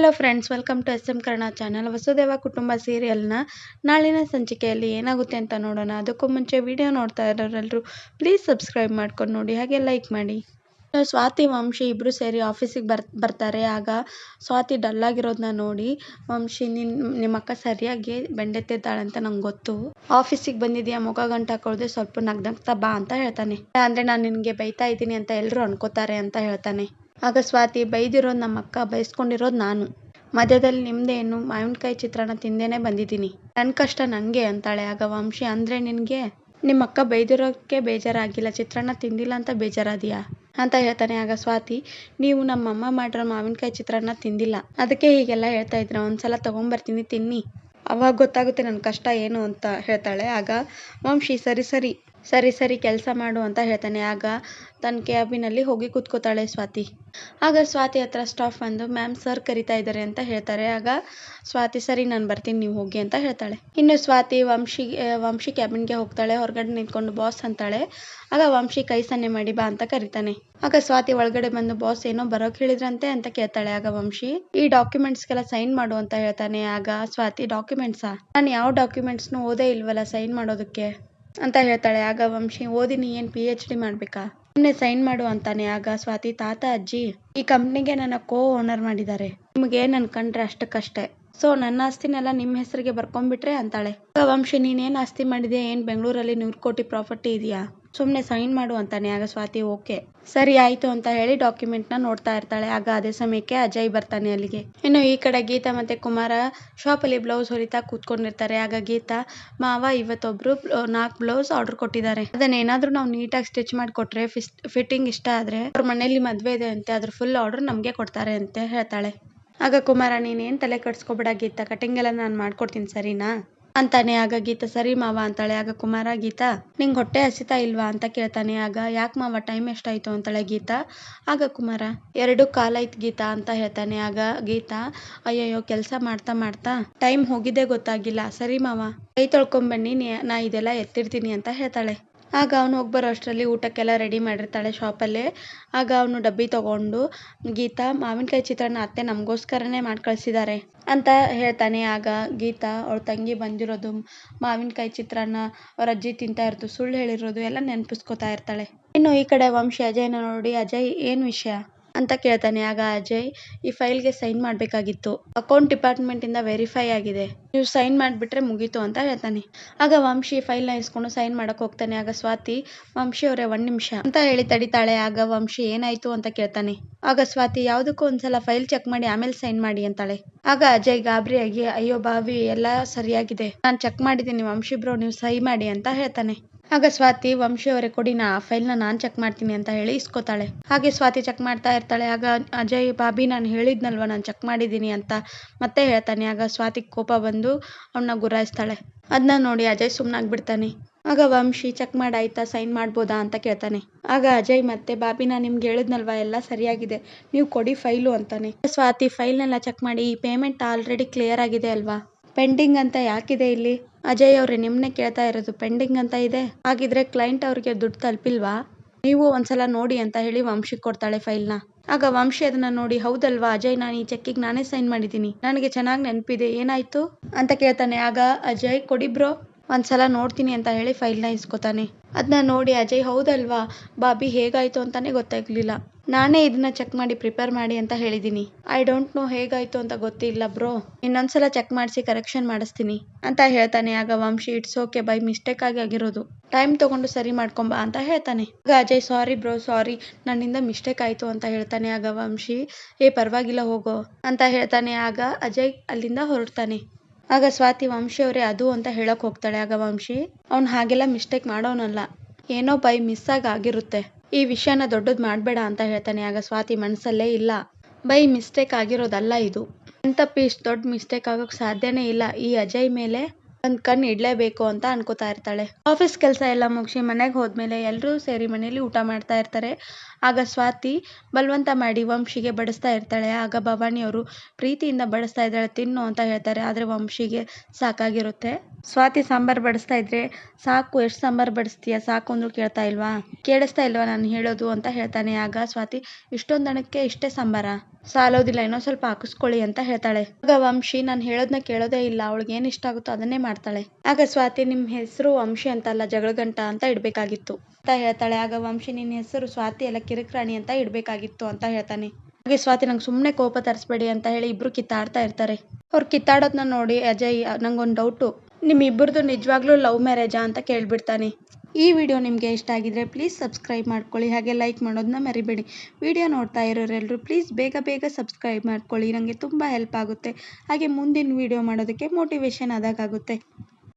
Hello friends, welcome to SM Kannada channel. Vasudeva Kutumba ಸೀರಿಯಲ್ನ ನಾಳಿನ ಸಂಚಿಕೆಯಲ್ಲಿ ಏನಾಗುತ್ತೆ ಅಂತ ನೋಡೋಣ. ಅದಕ್ಕೂ ಮುಂಚೆ ವಿಡಿಯೋ ನೋಡ್ತಾ ಇರೋರೆಲ್ಲರೂ ಪ್ಲೀಸ್ ಸಬ್ಸ್ಕ್ರೈಬ್ ಮಾಡ್ಕೊಂಡು ನೋಡಿ, ಹಾಗೆ ಲೈಕ್ ಮಾಡಿ. ಸ್ವಾತಿ ವಂಶಿ ಇಬ್ಬರು ಸೇರಿ ಆಫೀಸಿಗೆ ಬರ್ತಾರೆ. ಆಗ ಸ್ವಾತಿ ಡಲ್ಲಾಗಿರೋದನ್ನ ನೋಡಿ ವಂಶಿ, ನಿಮ್ಮ ಅಕ್ಕ ಸರಿಯಾಗಿ ಬೆಂಡೆತ್ತಿದ್ದಾಳಂತ ನಂಗೆ ಗೊತ್ತು. ಆಫೀಸಿಗೆ ಬಂದಿದ್ಯಾ, ಮುಖ ಗಂಟು ಹಾಕೊಳ್ದೆ ಸ್ವಲ್ಪ ನಗ್ನಗ್ತಾ ಬಾ ಅಂತ ಹೇಳ್ತಾನೆ. ಅಂದರೆ ನಾನು ನಿನಗೆ ಬೈತಾ ಇದ್ದೀನಿ ಅಂತ ಎಲ್ಲರೂ ಅನ್ಕೋತಾರೆ ಅಂತ ಹೇಳ್ತಾನೆ. ಆಗ ಸ್ವಾತಿ, ಬೈದಿರೋದು ನಮ್ಮ ಅಕ್ಕ, ಬೈಸ್ಕೊಂಡಿರೋದು ನಾನು. ಮಧ್ಯದಲ್ಲಿ ನಿಮ್ದೇನು, ಮಾವಿನಕಾಯಿ ಚಿತ್ರಾನ್ನ ತಿಂದೇನೆ ಬಂದಿದ್ದೀನಿ, ನನ್ನ ಕಷ್ಟ ನನಗೆ ಅಂತಾಳೆ. ಆಗ ವಂಶಿ, ಅಂದರೆ ನಿನಗೆ ನಿಮ್ಮ ಅಕ್ಕ ಬೈದಿರೋಕ್ಕೆ ಬೇಜಾರಾಗಿಲ್ಲ, ಚಿತ್ರಾನ್ನ ತಿಂದಿಲ್ಲ ಅಂತ ಬೇಜಾರಾದಿಯಾ ಅಂತ ಹೇಳ್ತಾನೆ. ಆಗ ಸ್ವಾತಿ, ನೀವು ನಮ್ಮಮ್ಮ ಮಾಡಿರೋ ಮಾವಿನಕಾಯಿ ಚಿತ್ರಾನ್ನ ತಿಂದಿಲ್ಲ, ಅದಕ್ಕೆ ಹೀಗೆಲ್ಲ ಹೇಳ್ತಾ ಇದ್ದೀರಾ. ಒಂದ್ಸಲ ತೊಗೊಂಬರ್ತೀನಿ, ತಿನ್ನಿ, ಅವಾಗ ಗೊತ್ತಾಗುತ್ತೆ ನನ್ನ ಕಷ್ಟ ಏನು ಅಂತ ಹೇಳ್ತಾಳೆ. ಆಗ ವಂಶಿ, ಸರಿ ಕೆಲಸ ಮಾಡು ಅಂತ ಹೇಳ್ತಾನೆ. ಆಗ ತನ್ನ ಕ್ಯಾಬಿನಲ್ಲಿ ಹೋಗಿ ಕೂತ್ಕೋತಾಳೆ ಸ್ವಾತಿ. ಆಗ ಸ್ವಾತಿ ಹತ್ರ ಸ್ಟಾಫ್ ಬಂದು, ಮ್ಯಾಮ್ ಸರ್ ಕರಿತಾ ಇದ್ದಾರೆ ಅಂತ ಹೇಳ್ತಾರೆ. ಆಗ ಸ್ವಾತಿ, ಸರಿ ನಾನು ಬರ್ತೀನಿ, ನೀವು ಹೋಗಿ ಅಂತ ಹೇಳ್ತಾಳೆ. ಇನ್ನು ಸ್ವಾತಿ ವಂಶಿ ಕ್ಯಾಬಿನ್ಗೆ ಹೋಗ್ತಾಳೆ. ಹೊರಗಡೆ ನಿಂತ್ಕೊಂಡು ಬಾಸ್ ಅಂತಾಳೆ. ಆಗ ವಂಶಿ ಕೈ ಸನ್ನೆ ಮಾಡಿ ಬಾ ಅಂತ ಕರಿತಾನೆ. ಆಗ ಸ್ವಾತಿ ಒಳಗಡೆ ಬಂದು, ಬಾಸ್ ಏನೋ ಬರೋಕ್ ಹೇಳಿದ್ರಂತೆ ಅಂತ ಕೇಳ್ತಾಳೆ. ಆಗ ವಂಶಿ, ಈ ಡಾಕ್ಯುಮೆಂಟ್ಸ್ಗೆಲ್ಲ ಸೈನ್ ಮಾಡು ಅಂತ ಹೇಳ್ತಾನೆ. ಆಗ ಸ್ವಾತಿ, ಡಾಕ್ಯುಮೆಂಟ್ಸಾ, ನಾನು ಯಾವ ಡಾಕ್ಯುಮೆಂಟ್ಸ್ನು ಓದೇ ಇಲ್ವಲ್ಲ ಸೈನ್ ಮಾಡೋದಕ್ಕೆ ಅಂತ ಹೇಳ್ತಾಳೆ. ಆಗ ವಂಶಿ, ಓದಿನಿ, ಏನು PhD ಮಾಡ್ಬೇಕಾ, ಸುಮ್ಮನೆ ಸೈನ್ ಮಾಡು ಅಂತಾನೆ. ಆಗ ಸ್ವಾತಿ, ತಾತ ಅಜ್ಜಿ ಈ ಕಂಪ್ನಿಗೆ ನನ್ನ ಓನರ್ ಮಾಡಿದ್ದಾರೆ, ನಿಮಗೆ ನನ್ ಕಂಡ್ರೆ ಅಷ್ಟಕ್ಕಷ್ಟೇ, ಸೊ ನನ್ನ ಆಸ್ತಿನೆಲ್ಲ ನಿಮ್ಮ ಹೆಸರಿಗೆ ಬರ್ಕೊಂಡ್ಬಿಟ್ರೆ ಅಂತಾಳೆ. ಆಗ ವಂಶಿ, ನೀನೇನು ಆಸ್ತಿ ಮಾಡಿದೆ, ಏನು ಬೆಂಗಳೂರಲ್ಲಿ 100 ಕೋಟಿ ಪ್ರಾಪರ್ಟಿ ಇದೆಯಾ, ಸುಮ್ಮನೆ ಸೈನ್ ಮಾಡು ಅಂತಾನೆ. ಆಗ ಸ್ವಾತಿ, ಓಕೆ ಸರಿ ಆಯ್ತು ಅಂತ ಹೇಳಿ ಡಾಕ್ಯುಮೆಂಟ್ನ ನೋಡ್ತಾ ಇರ್ತಾಳೆ. ಆಗ ಅದೇ ಸಮಯಕ್ಕೆ ಅಜಯ್ ಬರ್ತಾನೆ ಅಲ್ಲಿಗೆ. ಇನ್ನು ಈ ಕಡೆ ಗೀತಾ ಮತ್ತೆ ಕುಮಾರ ಶಾಪಲ್ಲಿ ಬ್ಲೌಸ್ ಹೊಲಿತಾ ಕೂತ್ಕೊಂಡಿರ್ತಾರೆ. ಆಗ ಗೀತಾ, ಮಾವ ಇವತ್ತೊಬ್ರು 4 ಬ್ಲೌಸ್ ಆರ್ಡರ್ ಕೊಟ್ಟಿದ್ದಾರೆ, ಅದನ್ನೇನಾದ್ರೂ ನಾವು ನೀಟಾಗಿ ಸ್ಟಿಚ್ ಮಾಡಿಕೊಟ್ರೆ, ಫಿಟ್ಟಿಂಗ್ ಇಷ್ಟ ಆದ್ರೆ ಅವ್ರ ಮನೇಲಿ ಮದ್ವೆ ಇದೆ ಅಂತೆ, ಅದ್ರ ಫುಲ್ ಆರ್ಡರ್ ನಮ್ಗೆ ಕೊಡ್ತಾರೆ ಅಂತ ಹೇಳ್ತಾಳೆ. ಆಗ ಕುಮಾರ, ನೀನೇನ್ ತಲೆ ಕಟ್ಸ್ಕೊಬೇಡ ಗೀತಾ, ಕಟಿಂಗ್ ಎಲ್ಲ ನಾನು ಮಾಡ್ಕೊಡ್ತೀನಿ ಸರಿನಾ ಅಂತಾನೆ. ಆಗ ಗೀತಾ, ಸರಿ ಮಾವ ಅಂತಾಳೆ. ಆಗ ಕುಮಾರ, ಗೀತಾ ನಿಂಗೆ ಹೊಟ್ಟೆ ಹಸಿತಾ ಇಲ್ವಾ ಅಂತ ಕೇಳ್ತಾನೆ. ಆಗ ಯಾಕೆ ಮಾವ, ಟೈಮ್ ಎಷ್ಟಾಯ್ತು ಅಂತಾಳೆ ಗೀತಾ. ಆಗ ಕುಮಾರ, 2:15 ಆಯ್ತು ಗೀತಾ ಅಂತ ಹೇಳ್ತಾನೆ. ಆಗ ಗೀತಾ, ಅಯ್ಯಯ್ಯೋ ಕೆಲಸ ಮಾಡ್ತಾ ಟೈಮ್ ಹೋಗಿದ್ದೇ ಗೊತ್ತಾಗಿಲ್ಲ, ಸರಿ ಮಾವ ಕೈ ತೊಳ್ಕೊಂಬನ್ನಿ, ನಾ ಇದೆಲ್ಲ ಎತ್ತಿರ್ತೀನಿ ಅಂತ ಹೇಳ್ತಾಳೆ. ಆಗ ಅವನು ಹೋಗ್ಬರೋ ಅಷ್ಟರಲ್ಲಿ ಊಟಕ್ಕೆಲ್ಲ ರೆಡಿ ಮಾಡಿರ್ತಾಳೆ ಶಾಪಲ್ಲೇ. ಆಗ ಅವನು ಡಬ್ಬಿ ತಗೊಂಡು, ಗೀತಾ ಮಾವಿನಕಾಯಿ ಚಿತ್ರಾನ್ನ ಅತ್ತೆ ನಮಗೋಸ್ಕರನೇ ಮಾಡಿ ಕಳಿಸಿದ್ದಾರೆ ಅಂತ ಹೇಳ್ತಾನೆ. ಆಗ ಗೀತಾ ಅವಳ ತಂಗಿ ಬಂದಿರೋದು, ಮಾವಿನಕಾಯಿ ಚಿತ್ರಾನ್ನ ಅವ್ರ ಅಜ್ಜಿ ತಿಂತಾ ಇರೋದು, ಸುಳ್ಳು ಹೇಳಿರೋದು ಎಲ್ಲ ನೆನಪಿಸ್ಕೊತಾ ಇರ್ತಾಳೆ. ಇನ್ನು ಈ ಕಡೆ ವಂಶಿ ಅಜಯ್ನ ನೋಡಿ, ಅಜಯ್ ಏನು ವಿಷಯ ಅಂತ ಕೇಳ್ತಾನೆ. ಆಗ ಅಜಯ್, ಈ ಫೈಲ್ಗೆ ಸೈನ್ ಮಾಡಬೇಕಾಗಿತ್ತು, ಅಕೌಂಟ್ ಡಿಪಾರ್ಟ್ಮೆಂಟ್ ಇಂದ ವೆರಿಫೈ ಆಗಿದೆ, ನೀವು ಸೈನ್ ಮಾಡಿಬಿಟ್ರೆ ಮುಗೀತು ಅಂತ ಹೇಳ್ತಾನೆ. ಆಗ ವಂಶಿ ಫೈಲ್ನ ಇಸ್ಕೊಂಡು ಸೈನ್ ಮಾಡಕ್ ಹೋಗ್ತಾನೆ. ಆಗ ಸ್ವಾತಿ, ವಂಶಿ ಅವರೇ 1 ನಿಮಿಷ ಅಂತ ಹೇಳಿ ತಡಿತಾಳೆ. ಆಗ ವಂಶಿ, ಏನಾಯ್ತು ಅಂತ ಕೇಳ್ತಾನೆ. ಆಗ ಸ್ವಾತಿ, ಯಾವುದಕ್ಕೂ ಒಂದ್ಸಲ ಫೈಲ್ ಚೆಕ್ ಮಾಡಿ ಆಮೇಲೆ ಸೈನ್ ಮಾಡಿ ಅಂತಾಳೆ. ಆಗ ಅಜಯ್ ಗಾಬರಿಯಾಗಿ, ಅಯ್ಯೋ ಬಾವಿ, ಎಲ್ಲ ಸರಿಯಾಗಿದೆ, ನಾನು ಚೆಕ್ ಮಾಡಿದ್ದೀನಿ ವಂಶಿ ಬ್ರೋ, ನೀವು ಸಹಿ ಮಾಡಿ ಅಂತ ಹೇಳ್ತಾನೆ. ಆಗ ಸ್ವಾತಿ, ವಂಶಿ ಅವರೇ ಕೊಡಿ, ಆ ಫೈಲ್ನ ನಾನು ಚೆಕ್ ಮಾಡ್ತೀನಿ ಅಂತ ಹೇಳಿ ಇಸ್ಕೋತಾಳೆ. ಹಾಗೆ ಸ್ವಾತಿ ಚೆಕ್ ಮಾಡ್ತಾ ಇರ್ತಾಳೆ. ಆಗ ಅಜಯ್, ಬಾಬಿ ನಾನು ಹೇಳಿದ್ನಲ್ವ ನಾನು ಚೆಕ್ ಮಾಡಿದ್ದೀನಿ ಅಂತ ಮತ್ತೆ ಹೇಳ್ತಾನೆ. ಆಗ ಸ್ವಾತಿ ಕೋಪ ಬಂದು ಅವನ್ನ ಗುರಾಯಿಸ್ತಾಳೆ. ಅದನ್ನ ನೋಡಿ ಅಜಯ್ ಸುಮ್ಮನಾಗ್ಬಿಡ್ತಾನೆ. ಆಗ ವಂಶಿ, ಚೆಕ್ ಮಾಡಾಯ್ತಾ, ಸೈನ್ ಮಾಡ್ಬೋದಾ ಅಂತ ಕೇಳ್ತಾನೆ. ಆಗ ಅಜಯ್ ಮತ್ತೆ, ಬಾಬಿ ನಾನು ನಿಮ್ಗೆ ಹೇಳಿದ್ನಲ್ವ ಎಲ್ಲ ಸರಿಯಾಗಿದೆ, ನೀವು ಕೊಡಿ ಫೈಲು ಅಂತಾನೆ. ಸ್ವಾತಿ ಫೈಲ್ನೆಲ್ಲ ಚೆಕ್ ಮಾಡಿ, ಈ ಪೇಮೆಂಟ್ ಆಲ್ರೆಡಿ ಕ್ಲಿಯರ್ ಆಗಿದೆ ಅಲ್ವಾ, ಪೆಂಡಿಂಗ್ ಅಂತ ಯಾಕಿದೆ ಇಲ್ಲಿ. ಅಜಯ್ ಅವ್ರೆ, ನಿಮ್ನೆ ಕೇಳ್ತಾ ಇರೋದು, ಪೆಂಡಿಂಗ್ ಅಂತ ಇದೆ, ಹಾಗಿದ್ರೆ ಕ್ಲೈಂಟ್ ಅವ್ರಿಗೆ ದುಡ್ಡು ತಲುಪಿಲ್ವಾ, ನೀವು ಒಂದ್ಸಲ ನೋಡಿ ಅಂತ ಹೇಳಿ ವಂಶಿ ಕೊಡ್ತಾಳೆ ಫೈಲ್ನ. ಆಗ ವಂಶಿ ಅದನ್ನ ನೋಡಿ, ಹೌದಲ್ವಾ ಅಜಯ್, ನಾನು ಈ ಚೆಕ್ಕಿಗೆ ನಾನೇ ಸೈನ್ ಮಾಡಿದ್ದೀನಿ, ನನಗೆ ಚೆನ್ನಾಗಿ ನೆನಪಿದೆ, ಏನಾಯ್ತು ಅಂತ ಕೇಳ್ತಾನೆ. ಆಗ ಅಜಯ್, ಕೊಡಿ ಬ್ರೋ ಒಂದ್ಸಲ ನೋಡ್ತೀನಿ ಅಂತ ಹೇಳಿ ಫೈಲ್ನ ಇಸ್ಕೋತಾನೆ. ಅದನ್ನ ನೋಡಿ ಅಜಯ್, ಹೌದಲ್ವಾ ಬಾಬಿ, ಹೇಗಾಯ್ತು ಅಂತಾನೆ ಗೊತ್ತಾಗ್ಲಿಲ್ಲ, ನಾನೇ ಇದನ್ನ ಚೆಕ್ ಮಾಡಿ ಪ್ರಿಪೇರ್ ಮಾಡಿ ಅಂತ ಹೇಳಿದ್ದೀನಿ, ಐ ಡೋಂಟ್ ನೋ ಹೇಗಾಯ್ತು ಅಂತ ಗೊತ್ತಿಲ್ಲ ಬ್ರೋ, ಇನ್ನೊಂದ್ಸಲ ಚೆಕ್ ಮಾಡಿಸಿ ಕರೆಕ್ಷನ್ ಮಾಡಿಸ್ತೀನಿ ಅಂತ ಹೇಳ್ತಾನೆ. ಆಗ Vamshi, it's okay, by mistake ಆಗಿರೋದು, ಟೈಮ್ ತಗೊಂಡು ಸರಿ ಮಾಡ್ಕೊಂಬಾ ಅಂತ ಹೇಳ್ತಾನೆ. ಆಗ ಅಜಯ್, ಸಾರಿ ಬ್ರೋ, ಸಾರಿ, ನನ್ನಿಂದ ಮಿಸ್ಟೇಕ್ ಆಯ್ತು ಅಂತ ಹೇಳ್ತಾನೆ. ಆಗ ವಂಶಿ, ಪರವಾಗಿಲ್ಲ ಹೋಗೋ ಅಂತ ಹೇಳ್ತಾನೆ. ಆಗ ಅಜಯ್ ಅಲ್ಲಿಂದ ಹೊರಡ್ತಾನೆ. ಆಗ ಸ್ವಾತಿ, ವಂಶಿ ಅವರೇ ಅದು ಅಂತ ಹೇಳಕ್ ಹೋಗ್ತಾಳೆ. ಆಗ ವಂಶಿ, ಅವ್ನು ಹಾಗೆಲ್ಲ ಮಿಸ್ಟೇಕ್ ಮಾಡೋನಲ್ಲ, ಏನೋ ಬೈ ಮಿಸ್ ಆಗಿರುತ್ತೆ, ಈ ವಿಷಯನ ದೊಡ್ಡದು ಮಾಡಬೇಡ ಅಂತ ಹೇಳ್ತಾನೆ. ಆಗ ಸ್ವಾತಿ ಮನಸ್ಸಲ್ಲೇ, ಇಲ್ಲ ಬೈ ಮಿಸ್ಟೇಕ್ ಆಗಿರೋದಲ್ಲ ಇದು, ನನ್ನ ತಪ್ಪು ಇಷ್ಟು ದೊಡ್ಡ ಮಿಸ್ಟೇಕ್ ಆಗೋಕ್ಕೆ ಸಾಧ್ಯನೇ ಇಲ್ಲ, ಈ ಅಜಯ್ ಮೇಲೆ ಒಂದು ಕಣ್ಣು ಇಡಲೇಬೇಕು ಅಂತ ಅನ್ಕೋತಾ ಇರ್ತಾಳೆ. ಆಫೀಸ್ ಕೆಲಸ ಎಲ್ಲ ಮುಗಿಸಿ ಮನೆಗೆ ಹೋದ್ಮೇಲೆ ಎಲ್ಲರೂ ಸೇರಿ ಮನೇಲಿ ಊಟ ಮಾಡ್ತಾ ಇರ್ತಾರೆ. ಆಗ ಸ್ವಾತಿ ಬಲವಂತ ಮಾಡಿ ವಂಶಿಗೆ ಬಡಿಸ್ತಾ ಇರ್ತಾಳೆ. ಆಗ ಭವಾನಿ ಅವರು ಪ್ರೀತಿಯಿಂದ ಬಡಿಸ್ತಾ ಇದ್ದಾಳೆ, ತಿನ್ನು ಅಂತ ಹೇಳ್ತಾರೆ. ಆದರೆ ವಂಶಿಗೆ ಸಾಕಾಗಿರುತ್ತೆ. ಸ್ವಾತಿ ಸಾಂಬಾರ್ ಬಡಿಸ್ತಾ ಇದ್ರೆ ಸಾಕು, ಎಷ್ಟು ಸಾಂಬಾರ್ ಬಡಿಸ್ತೀಯ ಸಾಕು ಅಂದ್ರೂ ಕೇಳ್ತಾ ಇಲ್ವಾ, ಕೇಳಿಸ್ತಾ ಇಲ್ವಾ ನಾನು ಹೇಳೋದು ಅಂತ ಹೇಳ್ತಾನೆ. ಆಗ ಸ್ವಾತಿ, ಇಷ್ಟೊಂದು ಹಣಕ್ಕೆ ಇಷ್ಟೇ ಸಾಂಬಾರ, ಸಾಲೋದಿಲ್ಲ, ಇನ್ನೊಂದ್ ಸ್ವಲ್ಪ ಹಾಕಿಸ್ಕೊಳ್ಳಿ ಅಂತ ಹೇಳ್ತಾಳೆ. ಆಗ ವಂಶಿ ನಾನು ಹೇಳೋದನ್ನ ಕೇಳೋದೇ ಇಲ್ಲ, ಅವಳಿಗೆ ಏನ್ ಇಷ್ಟ ಆಗುತ್ತೋ ಅದನ್ನೇ ಮಾಡ್ತಾಳೆ. ಆಗ ಸ್ವಾತಿ, ನಿಮ್ ಹೆಸರು ವಂಶಿ ಅಂತಲ್ಲ ಜಗಳಗಂಟ ಅಂತ ಇಡ್ಬೇಕಾಗಿತ್ತು ಅಂತ ಹೇಳ್ತಾಳೆ. ಆಗ ವಂಶಿ, ನಿನ್ನ ಹೆಸರು ಸ್ವಾತಿ ಅಲ್ಲ ಕಿರಿಕ್ರಾಣಿ ಅಂತ ಇಡ್ಬೇಕಾಗಿತ್ತು ಅಂತ ಹೇಳ್ತಾನೆ. ಹಾಗೆ ಸ್ವಾತಿ, ನಂಗೆ ಸುಮ್ಮನೆ ಕೋಪ ತರಿಸ್ಬೇಡಿ ಅಂತ ಹೇಳಿ ಇಬ್ರು ಕಿತ್ತಾಡ್ತಾ ಇರ್ತಾರೆ. ಅವ್ರು ಕಿತ್ತಾಡೋದನ್ನ ನೋಡಿ ಅಜಯ್, ನಂಗೊಂದು ಡೌಟು, ನಿಮ್ಮಿಬ್ಬರದು ನಿಜವಾಗ್ಲೂ ಲವ್ ಮ್ಯಾರೇಜಾ ಅಂತ ಕೇಳ್ಬಿಡ್ತಾನೆ. ಈ ವಿಡಿಯೋ ನಿಮಗೆ ಇಷ್ಟ ಆಗಿದ್ರೆ ಪ್ಲೀಸ್ ಸಬ್ಸ್ಕ್ರೈಬ್ ಮಾಡ್ಕೊಳ್ಳಿ, ಹಾಗೆ ಲೈಕ್ ಮಾಡೋದನ್ನ ಮರಿಬೇಡಿ. ವಿಡಿಯೋ ನೋಡ್ತಾ ಇರೋರೆಲ್ಲರೂ ಪ್ಲೀಸ್ ಬೇಗ ಬೇಗ ಸಬ್ಸ್ಕ್ರೈಬ್ ಮಾಡ್ಕೊಳ್ಳಿ, ನನಗೆ ತುಂಬ ಹೆಲ್ಪ್ ಆಗುತ್ತೆ. ಹಾಗೆ ಮುಂದಿನ ವಿಡಿಯೋ ಮಾಡೋದಕ್ಕೆ ಮೋಟಿವೇಶನ್ ಆದಾಗುತ್ತೆ.